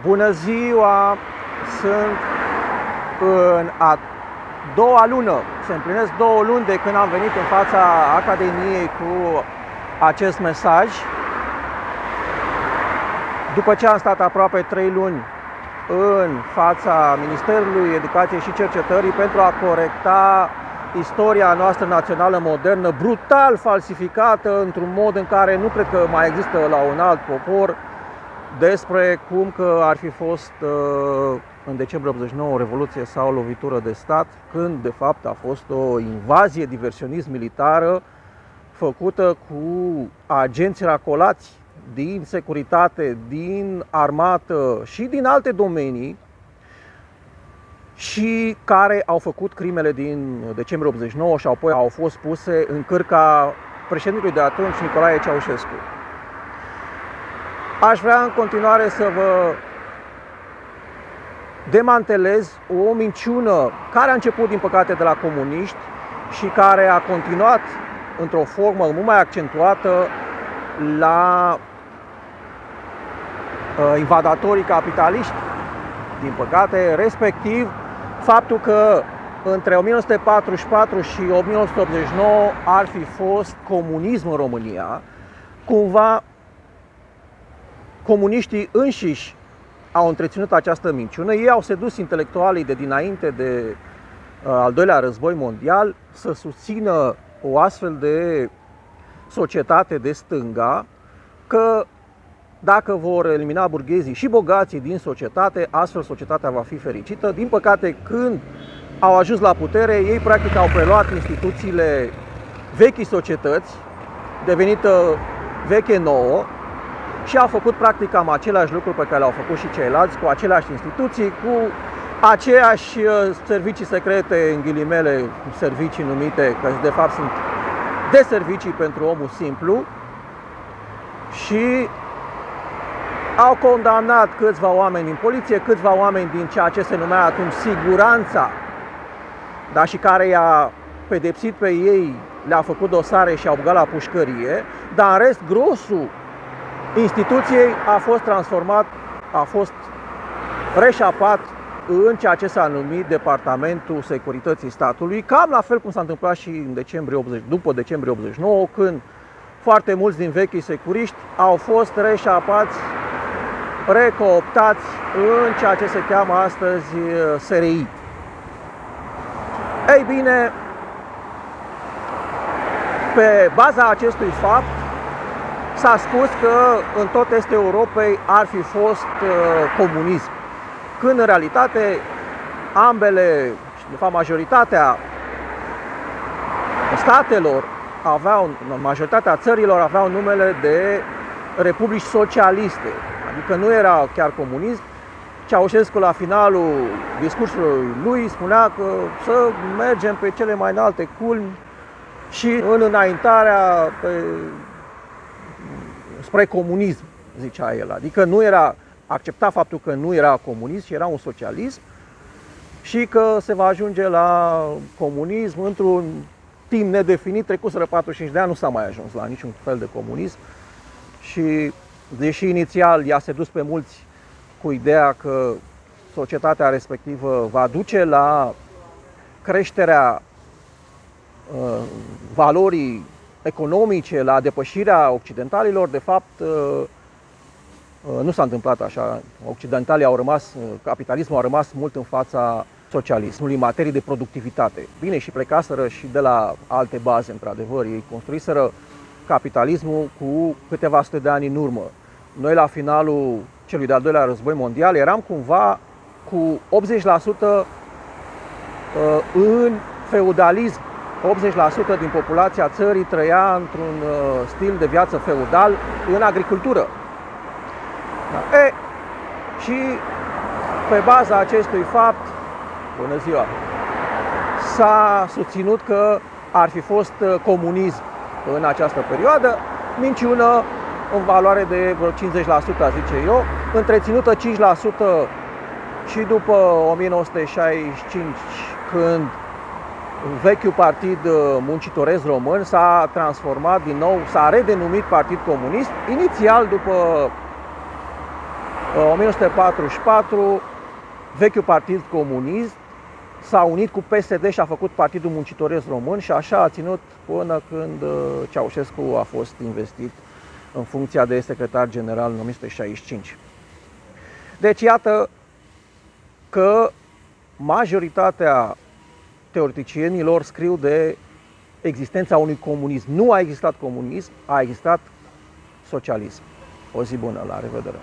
Bună ziua! Sunt în a doua lună, se împlinesc 2 luni de când am venit în fața Academiei cu acest mesaj. După ce am stat aproape 3 luni în fața Ministerului Educației și Cercetării pentru a corecta istoria noastră națională modernă, brutal falsificată într-un mod în care nu cred că mai există la un alt popor, despre cum că ar fi fost în decembrie 89 o revoluție sau o lovitură de stat, când de fapt a fost o invazie diversionist militară făcută cu agenți racolați din securitate, din armată și din alte domenii și care au făcut crimele din decembrie 89 și apoi au fost puse în cârca președintelui de atunci, Nicolae Ceaușescu. Aș vrea în continuare să vă demantelez o minciună care a început, din păcate, de la comuniști și care a continuat într-o formă mult mai accentuată la invadatorii capitaliști, din păcate, respectiv faptul că între 1944 și 1989 ar fi fost comunism în România. Cumva comuniștii înșiși au întreținut această minciună. Ei au sedus intelectualii de dinainte de al doilea război mondial să susțină o astfel de societate de stânga, că dacă vor elimina burghezii și bogații din societate, astfel societatea va fi fericită. Din păcate, când au ajuns la putere, ei practic au preluat instituțiile vechii societăți, devenită veche nouă, și au făcut practic cam același lucru pe care le-au făcut și ceilalți, cu aceleași instituții, cu aceeași servicii secrete, în ghilimele, servicii numite, că de fapt sunt de servicii pentru omul simplu, și au condamnat câțiva oameni din poliție, câțiva oameni din ceea ce se numea atunci siguranța, da, și care i-a pedepsit pe ei, le-a făcut dosare și au băgat la pușcărie, dar în rest grosul instituției a fost transformat, a fost reșapat în ceea ce s-a numit Departamentul Securității Statului, cam la fel cum s-a întâmplat și în după decembrie 89, când foarte mulți din vechii securiști au fost reșapați, recooptați în ceea ce se cheamă astăzi SRI. Ei bine, pe baza acestui fapt, s-a spus că în tot estul Europei ar fi fost comunism, când în realitate ambele, de fapt majoritatea statelor majoritatea țărilor aveau numele de republici socialiste, adică nu era chiar comunism. Ceaușescu, la finalul discursului lui, spunea că să mergem pe cele mai înalte culmi și în înaintarea spre comunism, zicea el. Adică nu era, accepta faptul că nu era comunism, ci era un socialism și că se va ajunge la comunism într-un timp nedefinit. Trecuseră 45 de ani, nu s-a mai ajuns la niciun fel de comunism și deși inițial i-a sedus pe mulți cu ideea că societatea respectivă va duce la creșterea valorii economice, la depășirea occidentalilor, de fapt nu s-a întâmplat așa. Occidentalii au rămas, capitalismul a rămas mult în fața socialismului în materie de productivitate. Bine, și plecaseră și de la alte baze, într-adevăr. Ei construiseră capitalismul cu câteva sute de ani în urmă. Noi, la finalul celui de-al doilea război mondial, eram cumva cu 80% în feudalism. 80% din populația țării trăia într-un stil de viață feudal în agricultură. Da. Și pe baza acestui fapt, bună ziua, s-a susținut că ar fi fost comunism în această perioadă, minciună în valoare de vreo 50%, zice eu, întreținută 5% și după 1965, când vechiul partid muncitoresc român s-a transformat din nou, s-a redenumit Partid Comunist, inițial după 1944, vechiul Partid Comunist s-a unit cu PSD și a făcut Partidul Muncitoresc Român și așa a ținut până când Ceaușescu a fost investit în funcția de secretar general în 1965. Deci iată că majoritatea teoreticienilor scriu de existența unui comunism. Nu a existat comunism, a existat socialism. O zi bună, la revedere!